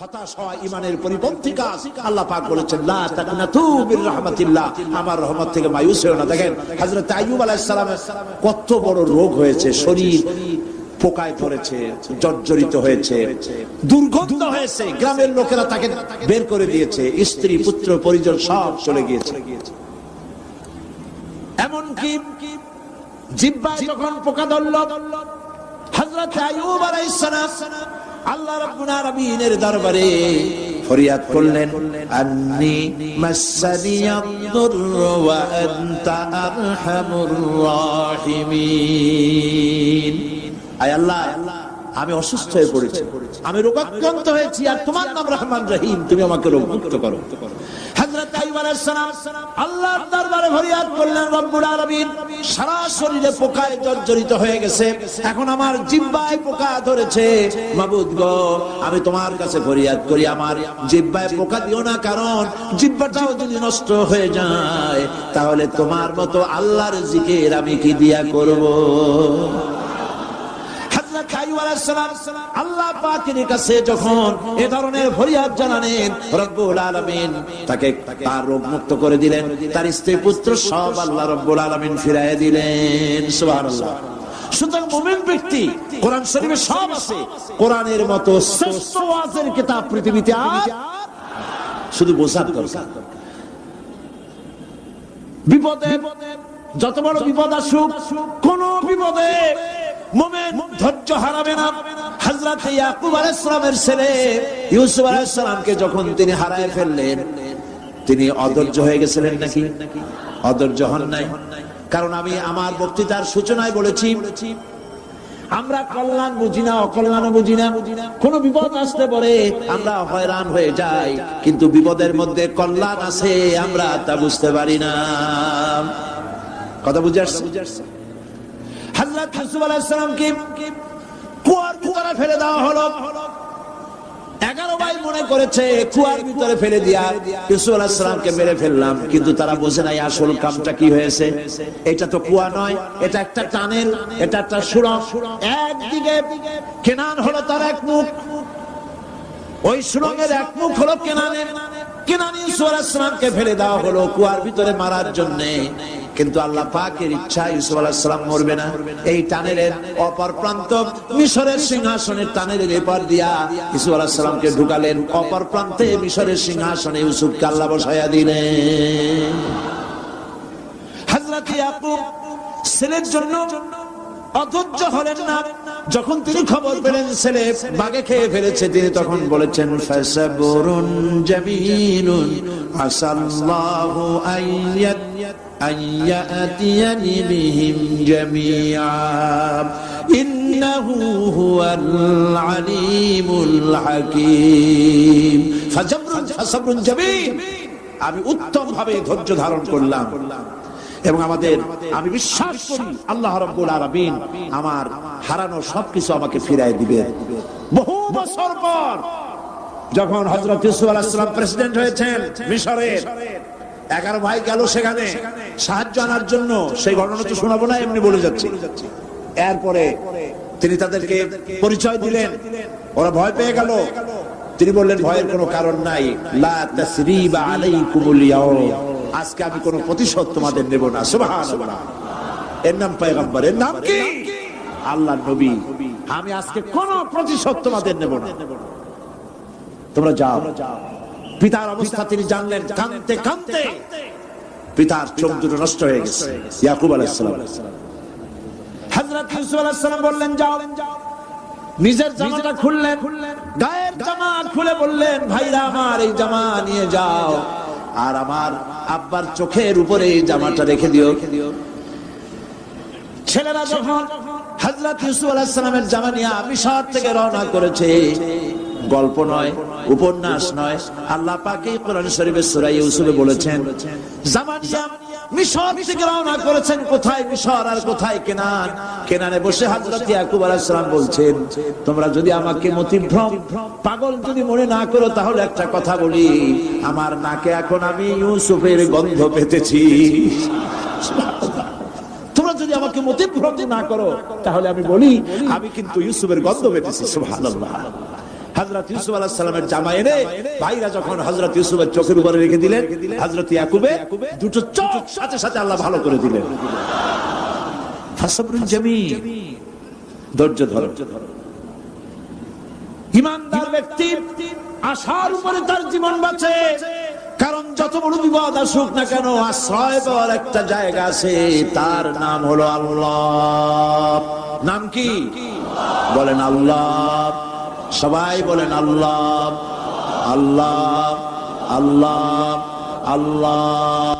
হতাশ হওয়া ইমানের পরিপন্থী কাজ। আল্লাহ পাক বলেছেন লা তাকনাতু মির রাহমাতিল্লাহ, আমার রহমত থেকে মায়ুস হও না। দেখেন হযরত আইয়ুব আলাইহিস সালামের কত বড় রোগ হয়েছে, শরীর পোকায় ধরেছে, জর্জরিত হয়েছে, দুর্গন্ধ হয়েছে, গ্রামের লোকেরা তাকে বের করে দিয়েছে, স্ত্রী পুত্র পরিজন সব চলে গিয়েছে। এমনকি জিহ্বায় যখন পোকা ধরল, হযরত আইয়ুব আলাইহিস সালাম আল্লাহ রাব্বুল আলামিনের দরবারে ফরিয়াদ করলেন, আন্নী মাসসানিয়াদ-দুররু ওয়া আনতা আরহামুর রাহিমিন। আয় আল্লাহ, আমি অসুস্থ হয়ে পড়েছি, আমি রোগাক্রান্ত হয়েছি, আর তোমার নাম রহমান রহিম, তুমি আমাকে রোগমুক্ত করো। হযরত আইয়ুব আলাইহিস সালাম আল্লাহর দরবারে ফরিয়াদ করলেন, রব্বুল আলামিন সারা শরীরে পোকায় জর্জরিত হয়ে গেছে, এখন আমার জিহ্বায় পোকা ধরেছে, মাবুদ গো আমি তোমার কাছে ফরিয়াদ করি, আমার জিহ্বায় পোকা দিও না, কারণ জিহ্বাটাও যদি নষ্ট হয়ে যায় তাহলে তোমার মতো আল্লাহর জিকির আমি কি দিয়া করব। আল্লাহ পাকের কাছে যখন এ ধরনের ফরিয়াদ জানালেন, রব্বুল আলামিন তাকে তার রোগ মুক্ত করে দিলেন, তার স্ত্রী পুত্র সব আল্লাহ রব্বুল আলামিন ফিরাইয়া দিলেন। সুবহানাল্লাহ। সুতরাং মুমিন ব্যক্তি, কোরআন শরীফে সব আছে, কোরআনের মতো শ্রেষ্ঠ ওয়াজের কিতাব পৃথিবীতে আর শুধু বোঝার দরকার। বিপদে যত বড় বিপদ আসুক, কোন বিপদে মুমিন ধৈর্য হারাবে না। হযরত ইয়াকুব আলাইহিস সালামের ছেলে ইউসুফ আলাইহিস সালামকে যখন তিনি হারায় ফেললেন, তিনি অধৈর্য হয়ে গেছিলেন নাকি? অধৈর্য হন নাই। কারণ আমি আমার বক্তৃতার সূচনায় বলেছি, আমরা কল্যাণ বুঝি না, অকল্যাণ বুঝি না। কোন বিপদ আসতে পারে আমরা হয়রান হয়ে যাই, কিন্তু বিপদের মধ্যে কল্যাণ আছে আমরা তা বুঝতে পারি না। কথা বুঝে আসছে? হযরত ইউসুফ আলাইহিস সালামকে কুয়ার ভিতরে ফেলে দেওয়া হলো। 11 ভাই মনে করেছে কুয়ার ভিতরে ফেলে দিয়া ইউসুফ আলাইহিস সালামকে মেরে ফেললাম, কিন্তু তারা বোঝে নাই আসল কামটা কি হয়েছে। এটা তো কুয়া নয়, এটা একটা টানেল, এটা একটা সুড়ঙ্গ। একদিকে কেনান হলো তার এক মুখ, ওই সুড়ঙ্গের এক মুখ হলো কেনানের। কেনান ইউসুফ আলাইহিস সালামকে ফেলে দেওয়া হলো কুয়ার ভিতরে মারার জন্য, কিন্তু আল্লাহ পাকের ইচ্ছা ইউসুফ আলাইহিস সালাম মরবে না। এই টানেলের অপর প্রান্ত মিশরের সিংহাসনের টানেলের এপার দিয়া ইউসুফ আলাইহিস সালামকে ঢুকালেন, অপর প্রান্তে মিশরের সিংহাসনে ইউসুফকে আল্লাহ বসায়া দিলেন। হযরত ইয়াকুব ছেলের জন্য অধৈর্য হলেন না। যখন তিনি খবর পেলেন ছেলে বাঘে খেয়ে ফেলেছে, তিনি তখন বলেছেন, ফাসাবরুন জামিলুন আসাল্লাহু আইয়াতিয়ানি বিহিম জামিআ ইন্নাহু হুয়াল আলিমুল হাকীম। ফাসাবরুন জামিল, আমি উত্তম ভাবে ধৈর্য ধারণ করলাম, এবং আমি বিশ্বাস করি আল্লাহ রাব্বুল আলামিন আমার হারানো সবকিছু আমাকে ফিরায় দিবেন। বহু বছর পর যখন হযরত ইউসুফ আলাইহিস সালাম প্রেসিডেন্ট হয়েছেন মিশরের, 11 ভাই গেল সেখানে সাহায্য আনার জন্য। সেই ঘটনা তো শোনাবো না, এমনি বলে যাচ্ছি। এরপরে তিনি তাদেরকে পরিচয় দিলেন, ওরা ভয় পেয়ে গেল। তিনি বললেন, ভয়ের কোনো কারণ নাই, লা তাসরিবা আলাইকুমুল ইয়াউম, আজকে আমি কোনো প্রতিশোধ তোমাদের নেব না। সুবহানাল্লাহ। এর নাম পয়গম্বর, এর নাম কি? আল্লাহর নবী। আমি আজকে কোনো প্রতিশোধ তোমাদের নেব না, তোমরা যাও। পিতার অবস্থা তিনি জানলেন, কাঁদতে কাঁদতে পিতার চোখ দুটো নষ্ট হয়ে গেছে। ইয়াকুব আলাইহিস সালাম, হযরত ইউসুফ আলাইহিস সালাম বললেন, যাও। নিজের জামাটা খুললেন, গায়ের জামা খুলে বললেন, ভাইরা আমার এই জামা নিয়ে যাও, আর আমার আব্বার চোখের উপরে এই জামাটা রেখে দিও। ছেলেরা যখন হযরত ইউসুফ আলাইহিস সালামের জামা নিয়ে মিশর থেকে রওনা করেছে, গল্প নয়, উপন্যাস নয়, আল্লাহ পাকই কোরআন শরীফের সূরা ইউসুফে বলেছেন, জামা নিয়ে মিশর থেকে রওনা করেছেন। কোথায় মিশর আর কোথায় কেনান? কেনানে বসে হযরত ইয়াকুব আলাইহিস সালাম বলছেন, তোমরা যদি আমাকে মতিভ্রম পাগল যদি মনে না করো, তাহলে একটা কথা বলি, আমার নাকে এখন আমি ইউসুফের গন্ধ পেতেছি। তোমরা যদি আমাকে মতিভ্রম না করো, তাহলে আমি বলি আমি কিন্তু ইউসুফের গন্ধ পেতেছি। সুবহানাল্লাহ। হযরত ইউসুফ আলাইহিস সালামের জামা এনে ভাইরা যখন হযরত ইউসুফের চোখের উপরে রেখে দিলেন, হযরত ইয়াকুবে দুটো চোখ সাথে সাথে আল্লাহ ভালো করে দিলেন। ফাসাবরুন জামিল, ধৈর্য ধরো। ঈমানদার ব্যক্তি আশার উপরে তার জীবন বাঁচে, কারণ যত বড় বিপদ আসুক না কেন আশ্রয় পাওয়ার একটা জায়গা আছে, তার নাম হলো আল্লাহ। নাম কি? বলেন আল্লাহ। সবাই বলেন আল্লাহ, আল্লাহ, আল্লাহ, আল্লাহ।